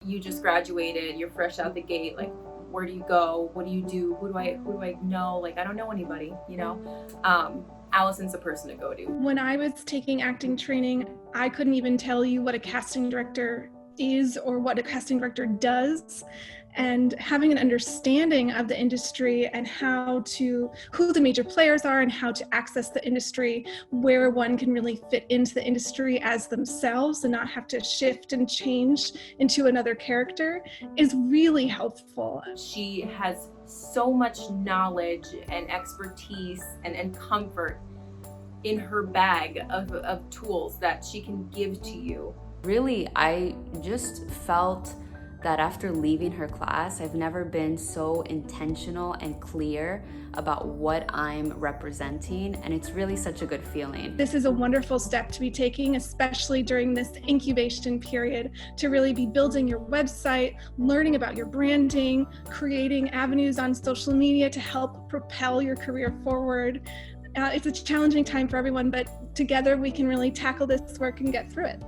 You just graduated, you're fresh out the gate, like, where do you go? What do you do? Who do I know? Like, I don't know anybody, you know? Allison's the person to go to. When I was taking acting training, I couldn't even tell you what a casting director is or what a casting director does. And having an understanding of the industry and who the major players are and how to access the industry, where one can really fit into the industry as themselves and not have to shift and change into another character is really helpful. She has so much knowledge and expertise and comfort in her bag of tools that she can give to you. Really, I just felt that after leaving her class, I've never been so intentional and clear about what I'm representing, and it's really such a good feeling. This is a wonderful step to be taking, especially during this incubation period, to really be building your website, learning about your branding, creating avenues on social media to help propel your career forward. It's a challenging time for everyone, but together we can really tackle this work and get through it.